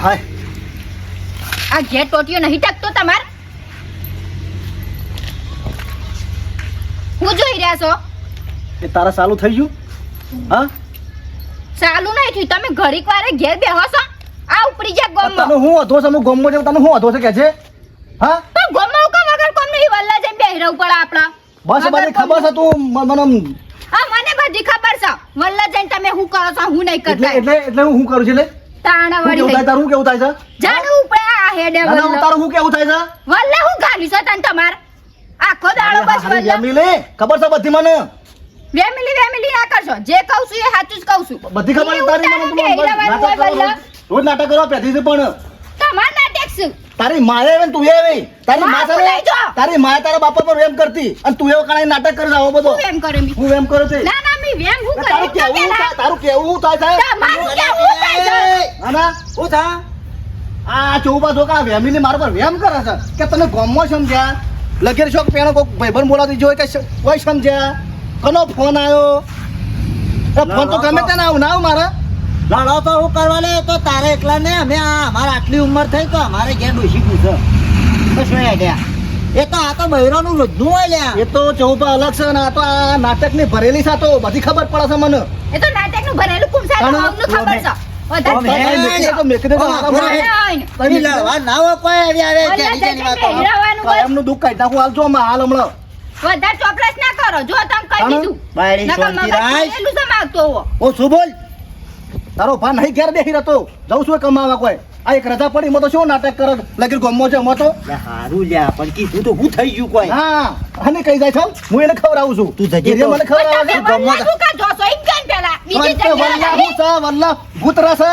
હાય આ ઘેર ટોટીઓ નહીં ટકતો તમાર હું જોઈ રહ્યા છો એ તારા ચાલુ થઈ ગયું હા ચાલુ નહીં થયું તમે ઘડીક વારે ઘેર બેહો છો આ ઉપડી જા ગોમમાં તને હું અધો છે હું ગોમમાં જાઉં તને હું અધો છે કે છે હા પણ ગોમમાં કા વગર કોમ નહીં વલ્લા જઈને બેહી રહું પડે આપડા બસ બધી ખબર છે તું મને હા મને બધી ખબર છે વલ્લા જઈને તમે શું કરો છો હું નહીં એટલે કરતા એટલે એટલે હું શું કરું છું એટલે તાણા હું કેવું વળી થાય તારું કેવું થાય છે જાડું ઉપર આ હેડે ના, ના, વલ્લા તારું હું કેવું થાય છે વલ્લા હું ગાલી છો તને તમાર આખો દાડો બસ હારી વલ્લા જમીલે ખબર છે બધી મને વેમિલી ના કરશો જે કહું છું એ સાચું જ કહું છું બધી ખબર છે તારી મને તું બેહી રહેવાનું હોય વલ્લા. રોજ નાટક કરવા પેથી છે પણ તમાર નાટક શું તારી માએ આવે ને તું આવે તારી માં માં છે બોલાઈ જો. ને તારી માએ તારા બાપા પર વેમ કરતી અને તું એવો કાંઈ નાટક કરી આવો બધો હું એમ કરે મી હું વેમ કરે છે ના ના મી વેમ હું કરે તારું કેવું થાય તારું કેવું થાય છે તમારું કેવું થાય છે આના શું થા આ ચોબા ધોકા વેમીને મારા પર વેમ કરે છે કે તને ગોમમાં સમજ્યા લગેર શોક પેણો કોક ભાઈબંધ બોલાવતી જોઈ કે કોઈ સમજ્યા કનો ફોન આવ્યો એ ફોન તો ગમે તેને આવું ના આવું મારા લડો તો હું કરવા લે તો તારે એકલા ને અમે અમારે આટલી ઉંમર થઈ તો અમારે ઘેર ડોસી પૂછો તો શું ગયા એ તો આ તો બૈરાનું રોજનું હોય લ્યા એ તો ચોબા અલગ છે ને આ તો આ નાટકની ભરેલી છે તો બધી ખબર પડે છે મને એ તો નાટકનું ભરેલું કુમસા પણ નું ખબર છે એ તો મેકને તો મારા મને તમે લડવા ના હોય કોઈ આવી આવે જેની જેની વાતો કાયમનું દુઃખ કાઢી નાખું હાલ જો હાલ હમણાં વધારે ચોપલાસ ના કરો જો તમે કહી દીધું બાયડી નકર શાંતિ મગજ રાખ. પેલું છે માગતો હોવો. ઓ શું બોલ તારો ભા નહીં ઘેર બેસી રહેતો જઉં છું કમાવા કોઈ આ એક રજા પડી મો તો શું નાટક કરે લગી ગમો છે મો તો લે હારું લ્યા પણ કીધું તો હું થઈ ગયું કોઈ હા અને કઈ જાય છે હું એને ખવડાવું છું તું જજે એને તો. મને ખવડાવે છે તમે વલ્લા શું કાઢો છો? એક ગણ પેલા. બીજી વલ્લા જગ્યાએ હું છે વલ્લા ભૂત રસે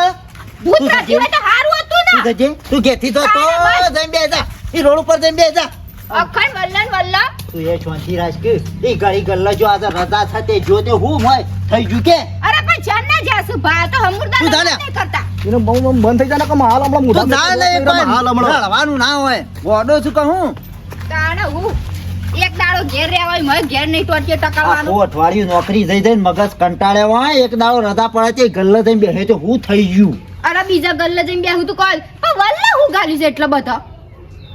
ભૂત રાજી હોય તો હારું હતું ને. તું જજે તું ઘેરથી તો જઈને બે જા એ રોડ ઉપર જઈને બે જા અખંડ વલ્લન વલ્લા. તું એ શાંતિ રાખ કે એ ઘડી ગલ્લા જો આજે રજા થતે જો તે હું હોય થઈ ગયું કે અરે પણ જાન ના જાસુ ભા તો હમુરદા તું જા લે. નહીં કરતા. એને બહુ બંધ થઈ જાય ને કે હાલ હમણાં તું ના નહીં મુઢા હાલ હમણાં લડવાનું ના હોય ગોડો છું કહું તાણે હું એક દાડો ઘેર રહેવા હોય મય ઘેર નહીં ટોટીએ ટકાવવાનું. આખું અઠવાડિયું નોકરી જઈ જઈને મગજ કંટાળ્યા હોય એક દાડો રજા પડે તે ગલ્લા જઈને બેસે તો હું થઈ ગયું અરે બીજા ગલ્લે જઈને બેહું તું કોલ પણ વલ્લા હું ગાલી છે એટલો બધો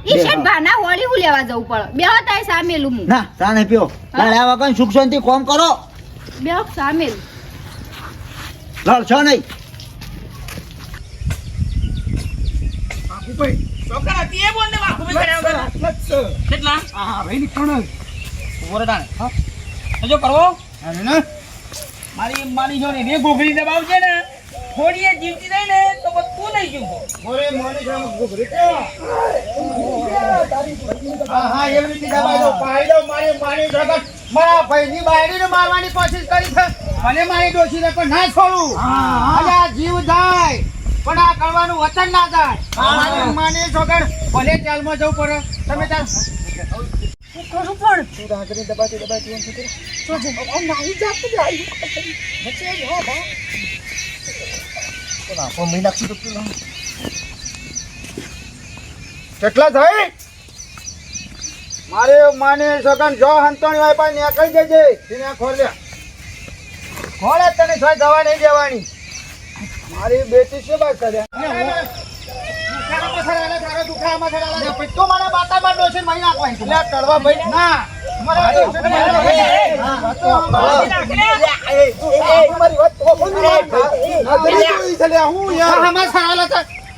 ઈ બે શેઠ હા. ભાના હોળી હું લેવા જવું પડે બેહો તાય સામેલું હું ના ચાને પીઓ લડ્યા વગર સુખ શાંતિ કોમ કરો બેહો સામેલું લડશો નહીં છોકરા તે બોલ ને વાખું કર્યા કેટલા હા ભાઈ ની પણ ઓરડાને હા જો કરવો મારી માની જો ને બે ગોગરી દબાવ છે ને થોડીએ જીવતી રહી ને તો બધું નહીં જીવતો મોરે મોની ગ્રામ ગોબરે હા એવી રીતે દબાઈ દો પાઈ દો મારી જગત મારા ભાઈની બાયડીને મારવાની કોશિશ કરી છે અને મારી ડોશીને પણ ના છોડું અને આ જીવ જાય પણ આ કરવાનું વચન ના જાય માની છોકર ભલે જેલમાં જવું પડે તમે તાર કરું પણ તું રાગરી દબાતી એમ શું કરે તો જે નાઈ જાત જાય બચે હો બા તો ના પણ મહિના કી તો કેટલા થાય મારે માને સગન જો હંતણી હોય પણ ને કઈ જજે એને ખોલ્યા ખોલે તને છોય દવા નહીં દેવાની મારી બેટી શું વાત કરે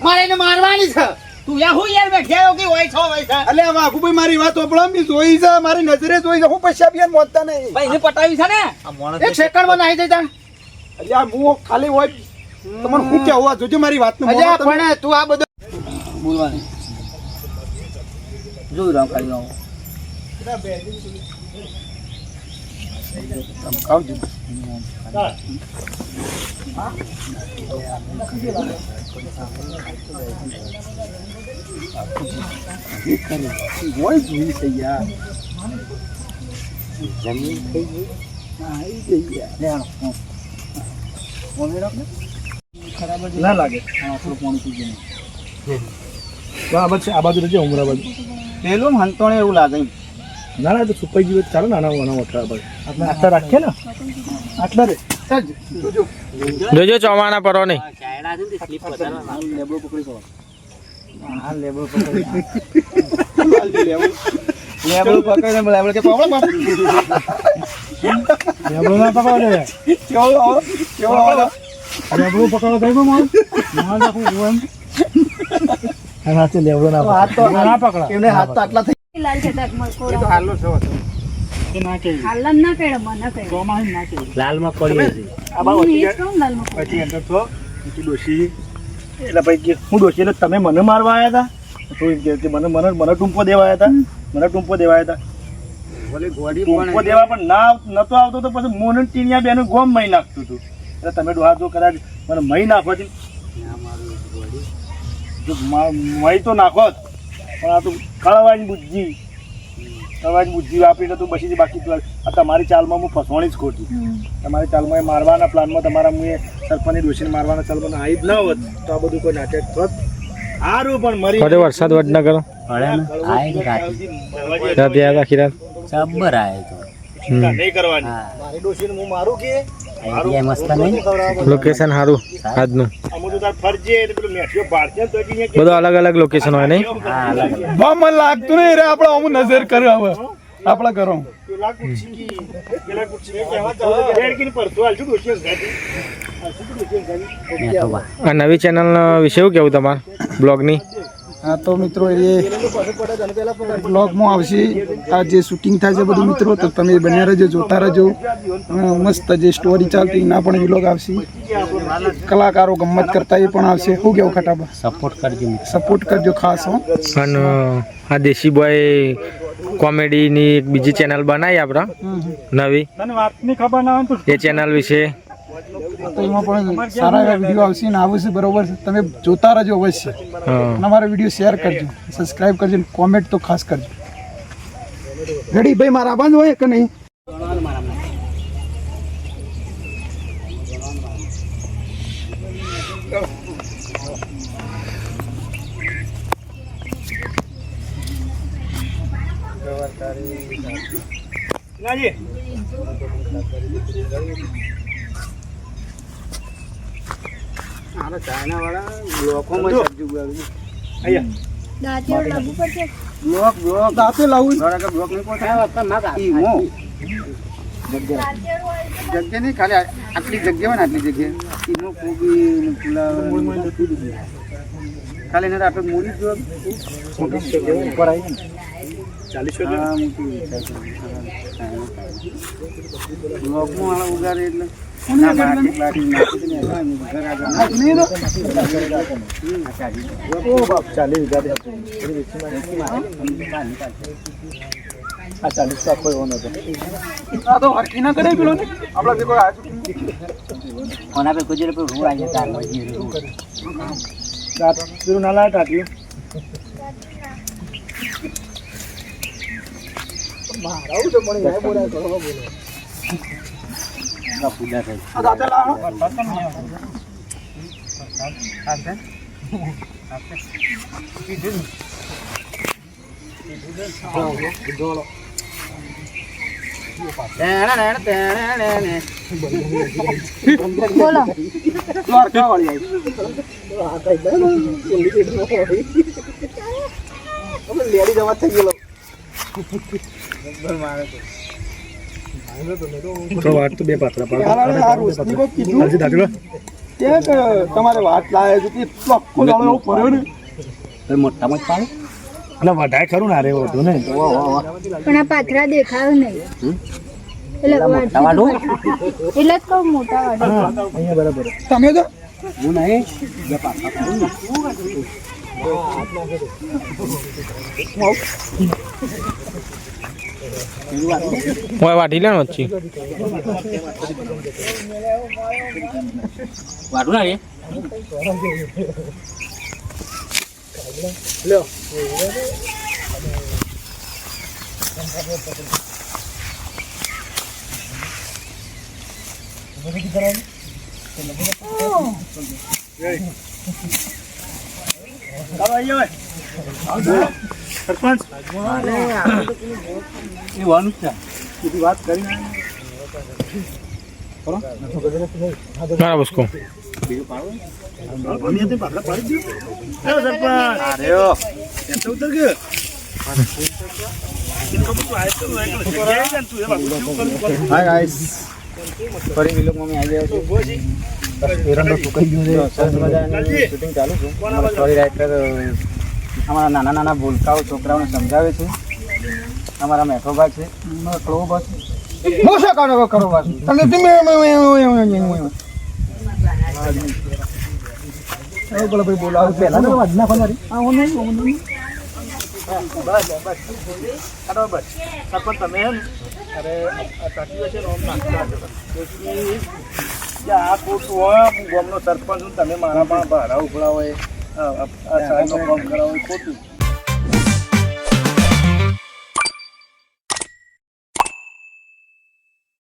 મારે મારવાની છે તું યા હું યાર બેઠ્યા કે હોય છો હોય છે એટલે વાઘુભાઈ મારી વાત ઓપળામી જોઈ છે મારી નજરે જોઈ છે હું પૈસા બી મોતતા નહીં ભાઈ એને પટાવી છે ને એક સેકન્ડમાં નાહી જતા અલ્યા હું ખાલી હોય તમને શું કેવું જોજો મારી વાતનું અલ્યા પણ તું આ બધું બોલવાની જોઈ રામ ખાલી આવો હોય જોઈ છે યાર જમીન થઈ ગઈ આવી ગઈ યાર ના લાગે આ બાજુ રહેજે ઉમરા બાજુ પેલું હંતોણે એવું લાગે ના ના તો સુપાઈ જીવે ચાલો નાના નાના મોટા બાજુ આપણે આટલા રાખીએ ને આટલા રે સજ જોજો જોજો ચોમાના પરો નહીં. લેબડો પકડી તો હા લેબડો પકડી લેબડો પકડીને લેબડો કે પાવડા માર લેબડો ના પકડો કેવો આવો લેબડો પકડો ગઈ માર નાખું એમ આ તે લેબડો ના હાથ તો ના પકડા એમને હાથ તો આટલા થઈ લાલ છે તક મર એ તો હાલો છો એ ના કે હાલમ ના કેડ મને કે ચોમાહી ના કે લાલમાં પડી હતી આ બા એ કોણ લાલ માં પછી અંદર તો ડોશી એટલે ભાઈ કે હું ડોશી એટલે તમે મને મારવા આવ્યા હતા તો એમ કે મને ટૂંપો દેવા આવ્યા હતા મને ટૂંપો દેવા આવ્યા હતા ભલે ગોડી ટૂંપો દેવા પણ ના નતો આવતો તો પછી મોનન ટીનિયા બેનું ગોમ મહી નાખતું હતું એટલે તમે ડોહા તો કદાચ મને મહી નાખવાથી જો મહી તો નાખો જ પણ આ તો કળવાની બુદ્ધિ વાપરીને તું બસી બાકી આ તમારી ચાલમાં હું ફસવાણી જ ખોટી તમારી ચાલમાં એ મારવાના પ્લાનમાં તમારા હું એ સરપંચની ડોશીને મારવાના ચાલમાં આવી જ ના હોત તો આ બધું કોઈ નાટક થોત સારું પણ મરી થોડે વરસાદ વડ ના કરો રાતે આખી રાત જબ્બર આયો તો ચિંતા નહીં કરવાની મારી ડોશીને હું મારું કે આઈડિયા મસ્ત નહીં લોકેશન સારું આજનું. અમુક તો તાર ફરજે એટલે પેલું મેઠિયો બાળશે તો એટલે બધું અલગ અલગ લોકેશન હોય નહીં. મને લાગતું નહીં રે આપણે અમુક નજર કર્યો હવે આપણે કરો પેલા કુચી કહેવા તો રેડકીને પરતો હાલશું ડોશી ગાડી આ નવી ચેનલ વિશે શું કેવું તમારે બ્લોગની? હા તો મિત્રો એ બ્લોગમાં આવશે આ જે શૂટિંગ થાય છે બધું મિત્રો તો તમે બન્યા રહેજો જોતા રહેજો મસ્ત જે સ્ટોરી ચાલતી ના પણ વ્લોગ આવશે કલાકારો ગમત કરતા એ પણ આવશે શું કેવું ખટાબા સપોર્ટ કરજો ખાસ હો. અને આ દેશી બોય કોમેડીની એક બીજી ચેનલ બનાવી આપણા નવી તને વાતની ખબર ના હોય તો એ ચેનલ વિશે તો એમાં પણ સારા એવા વિડીયો આવશે ને આવશે બરોબર છે તમે જોતા રહેજો અવશ્ય અને અમારા વિડીયો શેર કરજો સબસ્ક્રાઈબ કરજો કોમેન્ટ તો ખાસ કરજો. રેડી ભાઈ મારા બંધ હોય કે નહીં? નાજી ચાઇના વાળા બ્લોકોમાં સબ્જી ઉગાડું અહીંયા દાંતીઓ લાગુ પડશે બ્લોક દાંતે લાવું કે બ્લોક નહીં પહોંચાય જગ્યા નહીં ખાલી આટલી જગ્યા હોય ને આટલી જગ્યા ઈમો કોબી ને પુલાવ ખાલી એને આપણે મૂડી જો ઉપર આવી 40 બ્લોકમાં ઉગાડે એટલે ના બાકી બાકી નાખી દે ઘર આગળ નહીં તો ઓ બાપ 40 વીઘા દે આ 40 તો કોઈ હોનો તો આ તો હરકી ના કરે પેલો ને આપણા જે કોઈ આજુ કોના પે કુજરે પે રૂ આવી તાર મજી દાંત પેલું ના લાટ આટલું મારાવું તો મને યાર બોલાય કરો બોલે ના પૂજા થઈ આ દાંતે લાવો બોલો દ્વારકા વાળી આવી લેડી જવા થઈ ગયેલો વાત તો બે પાત્રા તમારે વાત લાવે છે કે આખો દાડો એવો પડ્યો ને મોટામાં જ પાડે એટલે વધારે ખરું ના રે હતું ને પણ આ પાથરા દેખાયો નહીં એટલે મોટા વાળું? એટલે જ કહું મોટા વાળું અહીંયા બરાબર તમે તો હું નહીં ઓય વાટી લે ને વચ્ચે વાડું ના રે સરપંચ એ વાનું છે બધી વાત કરી મારા બસકો હાય ગાઈસ ફરી વિલોગમાં મેં આવી ગયો છું એરંડો સુકાઈ ગયો છે સરસ મજાની શૂટિંગ ચાલુ છે સ્ટોરી રાઇટર અમારા નાના નાના ભૂલકાઓ છોકરાઓને સમજાવે છે અમારા મેઠોબા છે ક્લોબા છે હું શું કરો બસ તમે બોલો ભાઈ બોલાવો પહેલા તો વાજ નાખો મારી હા હું નહીં બસ સરપંચ તમે હે ને અરે આ સાચી છે ને આ ખોટું હોય હું ગામનો સરપંચ છું તમે મારા પાસે ભાડા ઉભરા હોય આ સાહેબનો કામ કરાવો ખોટું